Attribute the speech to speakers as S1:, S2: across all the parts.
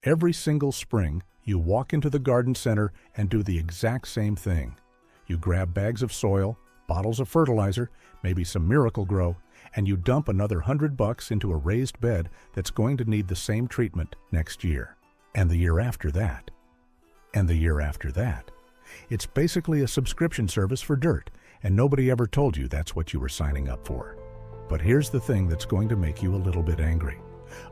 S1: Every single spring, you walk into the garden center and do the exact same thing. You grab bags of soil, bottles of fertilizer, maybe some Miracle-Gro, and you dump another $100 into a raised bed that's going to need the same treatment next year. And the year after that. And the year after that. It's basically a subscription service for dirt, and nobody ever told you that's what you were signing up for. But here's the thing that's going to make you a little bit angry.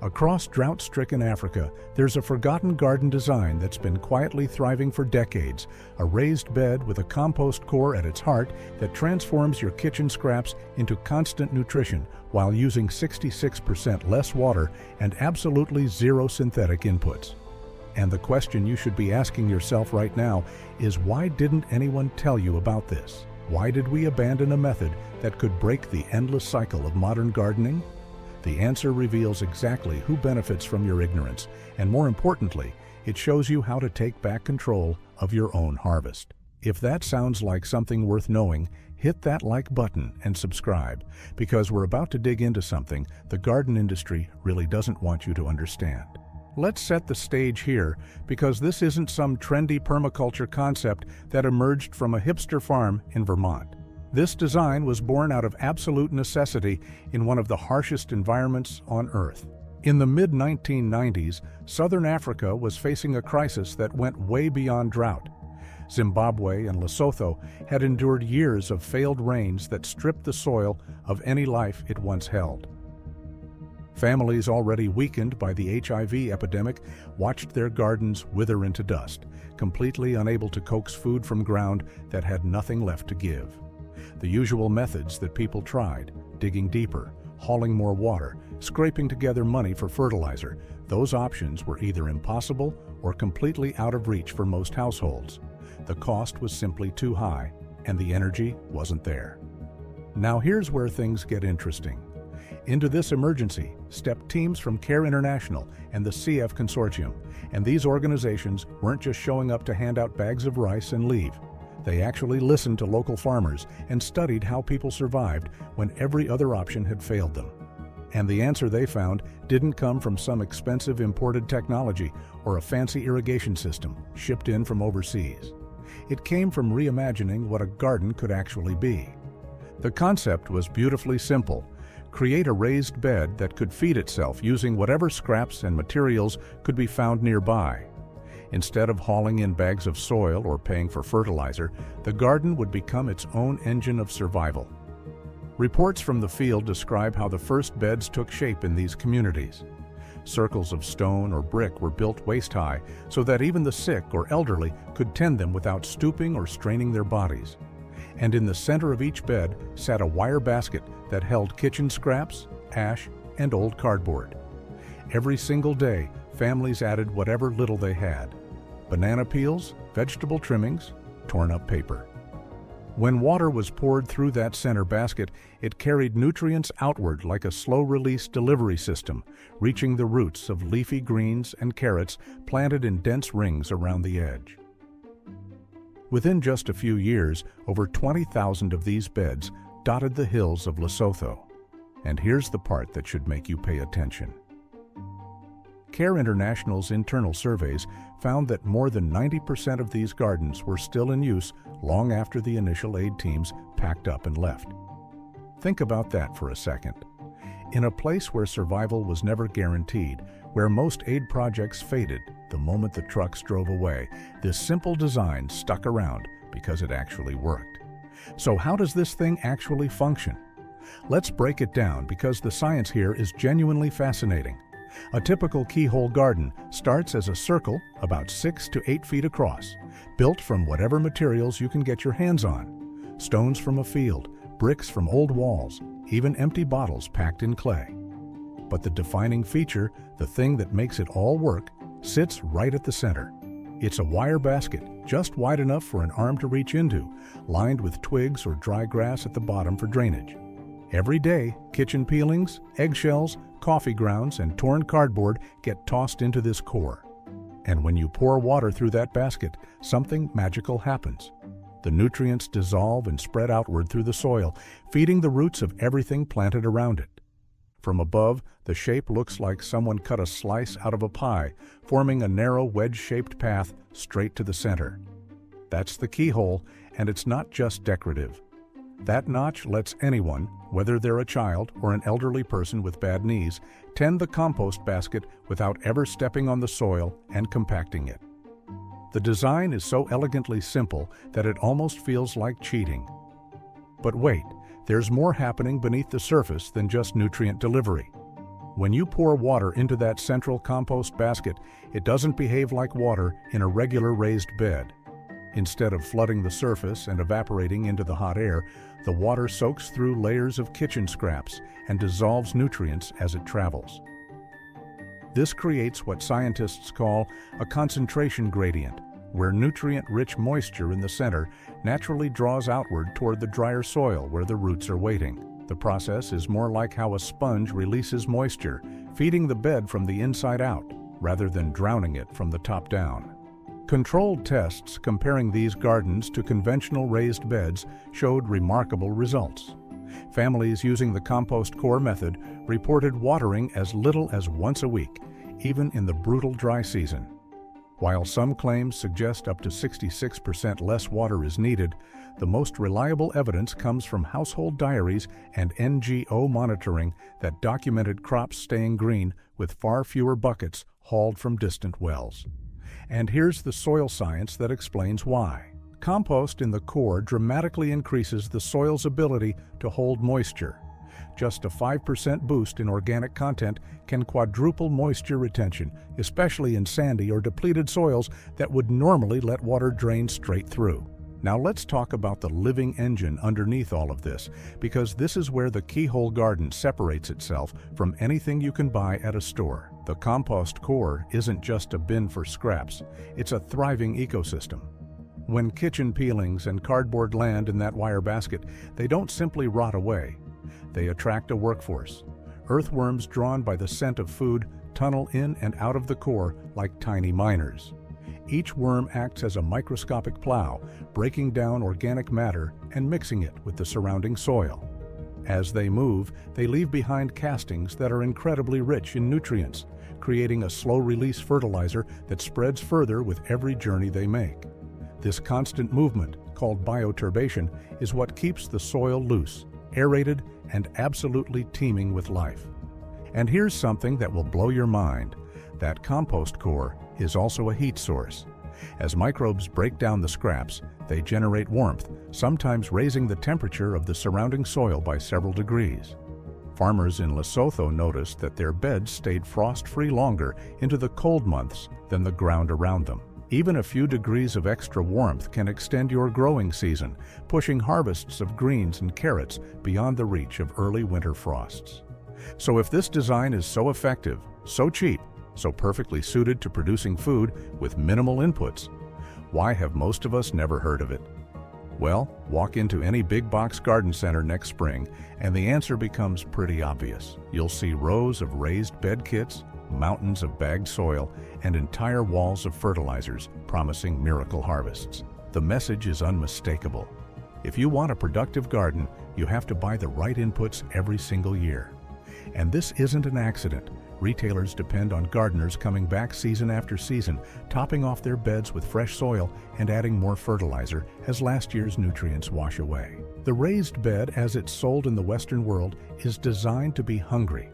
S1: Across drought-stricken Africa, there's a forgotten garden design that's been quietly thriving for decades, a raised bed with a compost core at its heart that transforms your kitchen scraps into constant nutrition while using 66% less water and absolutely zero synthetic inputs. And the question you should be asking yourself right now is, why didn't anyone tell you about this? Why did we abandon a method that could break the endless cycle of modern gardening? The answer reveals exactly who benefits from your ignorance, and more importantly, it shows you how to take back control of your own harvest. If that sounds like something worth knowing, hit that like button and subscribe, because we're about to dig into something the garden industry really doesn't want you to understand. Let's set the stage here, because this isn't some trendy permaculture concept that emerged from a hipster farm in Vermont. This design was born out of absolute necessity in one of the harshest environments on Earth. In the mid-1990s, Southern Africa was facing a crisis that went way beyond drought. Zimbabwe and Lesotho had endured years of failed rains that stripped the soil of any life it once held. Families already weakened by the HIV epidemic watched their gardens wither into dust, completely unable to coax food from ground that had nothing left to give. The usual methods that people tried, digging deeper, hauling more water, scraping together money for fertilizer, those options were either impossible or completely out of reach for most households. The cost was simply too high, and the energy wasn't there. Now here's where things get interesting. Into this emergency stepped teams from CARE International and the CF Consortium, and these organizations weren't just showing up to hand out bags of rice and leave. They actually listened to local farmers and studied how people survived when every other option had failed them. And the answer they found didn't come from some expensive imported technology or a fancy irrigation system shipped in from overseas. It came from reimagining what a garden could actually be. The concept was beautifully simple. Create a raised bed that could feed itself using whatever scraps and materials could be found nearby. Instead of hauling in bags of soil or paying for fertilizer, the garden would become its own engine of survival. Reports from the field describe how the first beds took shape in these communities. Circles of stone or brick were built waist-high so that even the sick or elderly could tend them without stooping or straining their bodies. And in the center of each bed sat a wire basket that held kitchen scraps, ash, and old cardboard. Every single day, families added whatever little they had: banana peels, vegetable trimmings, torn up paper. When water was poured through that center basket, it carried nutrients outward like a slow-release delivery system, reaching the roots of leafy greens and carrots planted in dense rings around the edge. Within just a few years, over 20,000 of these beds dotted the hills of Lesotho. And here's the part that should make you pay attention. CARE International's internal surveys found that more than 90% of these gardens were still in use long after the initial aid teams packed up and left. Think about that for a second. In a place where survival was never guaranteed, where most aid projects faded the moment the trucks drove away, this simple design stuck around because it actually worked. So how does this thing actually function? Let's break it down, because the science here is genuinely fascinating. A typical keyhole garden starts as a circle about 6 to 8 feet across, built from whatever materials you can get your hands on. Stones from a field, bricks from old walls, even empty bottles packed in clay. But the defining feature, the thing that makes it all work, sits right at the center. It's a wire basket, just wide enough for an arm to reach into, lined with twigs or dry grass at the bottom for drainage. Every day, kitchen peelings, eggshells, coffee grounds, and torn cardboard get tossed into this core. And when you pour water through that basket, something magical happens. The nutrients dissolve and spread outward through the soil, feeding the roots of everything planted around it. From above, the shape looks like someone cut a slice out of a pie, forming a narrow wedge-shaped path straight to the center. That's the keyhole, and it's not just decorative. That notch lets anyone, whether they're a child or an elderly person with bad knees, tend the compost basket without ever stepping on the soil and compacting it. The design is so elegantly simple that it almost feels like cheating. But wait, there's more happening beneath the surface than just nutrient delivery. When you pour water into that central compost basket, it doesn't behave like water in a regular raised bed. Instead of flooding the surface and evaporating into the hot air, the water soaks through layers of kitchen scraps and dissolves nutrients as it travels. This creates what scientists call a concentration gradient, where nutrient-rich moisture in the center naturally draws outward toward the drier soil where the roots are waiting. The process is more like how a sponge releases moisture, feeding the bed from the inside out, rather than drowning it from the top down. Controlled tests comparing these gardens to conventional raised beds showed remarkable results. Families using the compost core method reported watering as little as once a week, even in the brutal dry season. While some claims suggest up to 66% less water is needed, the most reliable evidence comes from household diaries and NGO monitoring that documented crops staying green with far fewer buckets hauled from distant wells. And here's the soil science that explains why. Compost in the core dramatically increases the soil's ability to hold moisture. Just a 5% boost in organic content can quadruple moisture retention, especially in sandy or depleted soils that would normally let water drain straight through. Now let's talk about the living engine underneath all of this, because this is where the keyhole garden separates itself from anything you can buy at a store. The compost core isn't just a bin for scraps, it's a thriving ecosystem. When kitchen peelings and cardboard land in that wire basket, they don't simply rot away. They attract a workforce. Earthworms drawn by the scent of food tunnel in and out of the core like tiny miners. Each worm acts as a microscopic plow, breaking down organic matter and mixing it with the surrounding soil. As they move, they leave behind castings that are incredibly rich in nutrients, creating a slow-release fertilizer that spreads further with every journey they make. This constant movement, called bioturbation, is what keeps the soil loose, aerated, and absolutely teeming with life. And here's something that will blow your mind. That compost core is also a heat source. As microbes break down the scraps, they generate warmth, sometimes raising the temperature of the surrounding soil by several degrees. Farmers in Lesotho noticed that their beds stayed frost-free longer into the cold months than the ground around them. Even a few degrees of extra warmth can extend your growing season, pushing harvests of greens and carrots beyond the reach of early winter frosts. So if this design is so effective, so cheap, so perfectly suited to producing food with minimal inputs, why have most of us never heard of it? Well, walk into any big box garden center next spring and the answer becomes pretty obvious. You'll see rows of raised bed kits, mountains of bagged soil, and entire walls of fertilizers promising miracle harvests. The message is unmistakable. If you want a productive garden, you have to buy the right inputs every single year. And this isn't an accident. Retailers depend on gardeners coming back season after season, topping off their beds with fresh soil and adding more fertilizer as last year's nutrients wash away. The raised bed, as it's sold in the Western world, is designed to be hungry.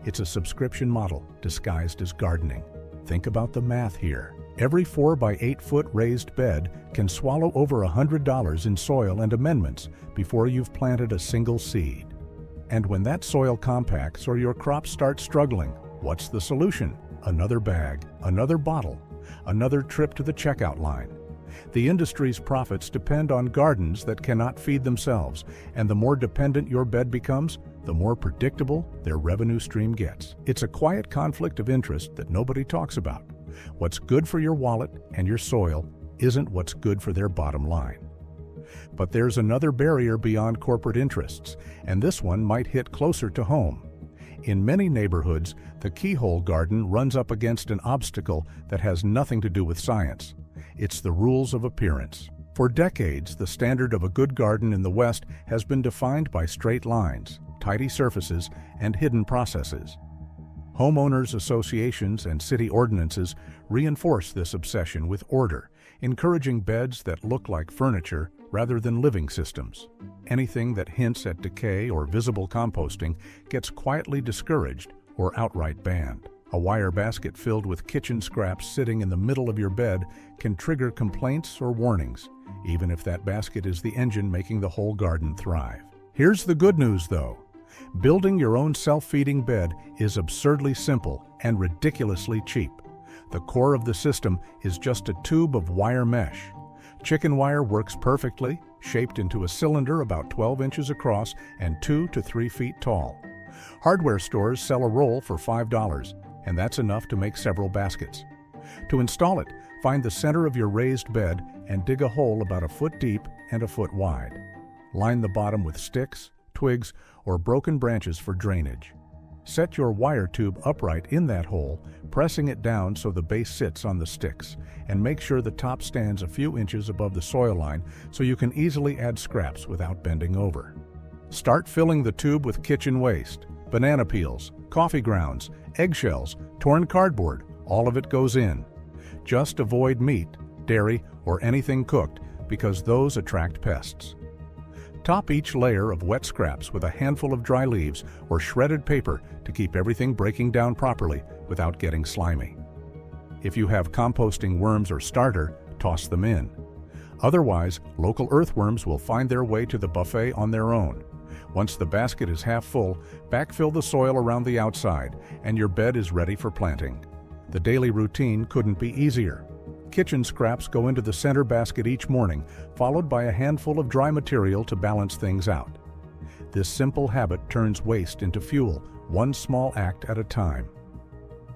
S1: It's a subscription model disguised as gardening. Think about the math here. Every 4 by 8 foot raised bed can swallow over $100 in soil and amendments before you've planted a single seed. And when that soil compacts or your crops start struggling, what's the solution? Another bag, another bottle, another trip to the checkout line. The industry's profits depend on gardens that cannot feed themselves, and the more dependent your bed becomes, the more predictable their revenue stream gets. It's a quiet conflict of interest that nobody talks about. What's good for your wallet and your soil isn't what's good for their bottom line. But there's another barrier beyond corporate interests, and this one might hit closer to home. In many neighborhoods, the keyhole garden runs up against an obstacle that has nothing to do with science. It's the rules of appearance. For decades, the standard of a good garden in the West has been defined by straight lines, tidy surfaces, and hidden processes. Homeowners associations and city ordinances reinforce this obsession with order, encouraging beds that look like furniture rather than living systems. Anything that hints at decay or visible composting gets quietly discouraged or outright banned. A wire basket filled with kitchen scraps sitting in the middle of your bed can trigger complaints or warnings, even if that basket is the engine making the whole garden thrive. Here's the good news, though. Building your own self-feeding bed is absurdly simple and ridiculously cheap. The core of the system is just a tube of wire mesh. Chicken wire works perfectly, shaped into a cylinder about 12 inches across and 2 to 3 feet tall. Hardware stores sell a roll for $5, and that's enough to make several baskets. To install it, find the center of your raised bed and dig a hole about a foot deep and a foot wide. Line the bottom with sticks, twigs, or broken branches for drainage. Set your wire tube upright in that hole, pressing it down so the base sits on the sticks, and make sure the top stands a few inches above the soil line so you can easily add scraps without bending over. Start filling the tube with kitchen waste, banana peels, coffee grounds, eggshells, torn cardboard, all of it goes in. Just avoid meat, dairy, or anything cooked because those attract pests. Top each layer of wet scraps with a handful of dry leaves or shredded paper to keep everything breaking down properly without getting slimy. If you have composting worms or starter, toss them in. Otherwise, local earthworms will find their way to the buffet on their own. Once the basket is half full, backfill the soil around the outside, and your bed is ready for planting. The daily routine couldn't be easier. Kitchen scraps go into the center basket each morning, followed by a handful of dry material to balance things out. This simple habit turns waste into fuel, one small act at a time.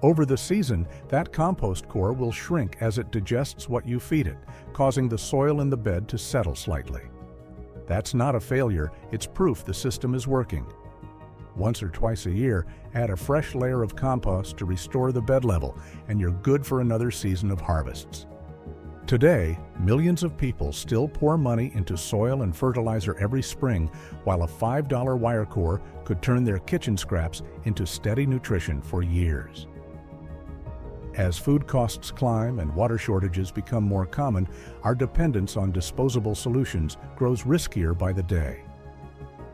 S1: Over the season, that compost core will shrink as it digests what you feed it, causing the soil in the bed to settle slightly. That's not a failure, it's proof the system is working. Once or twice a year, add a fresh layer of compost to restore the bed level, and you're good for another season of harvests. Today, millions of people still pour money into soil and fertilizer every spring, while a $5 wire core could turn their kitchen scraps into steady nutrition for years. As food costs climb and water shortages become more common, our dependence on disposable solutions grows riskier by the day.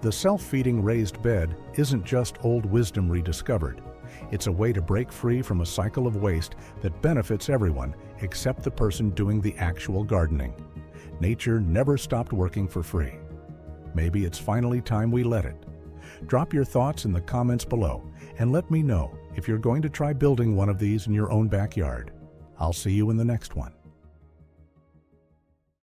S1: The self-feeding raised bed isn't just old wisdom rediscovered. It's a way to break free from a cycle of waste that benefits everyone except the person doing the actual gardening. Nature never stopped working for free. Maybe it's finally time we let it. Drop your thoughts in the comments below and let me know if you're going to try building one of these in your own backyard. I'll see you in the next one.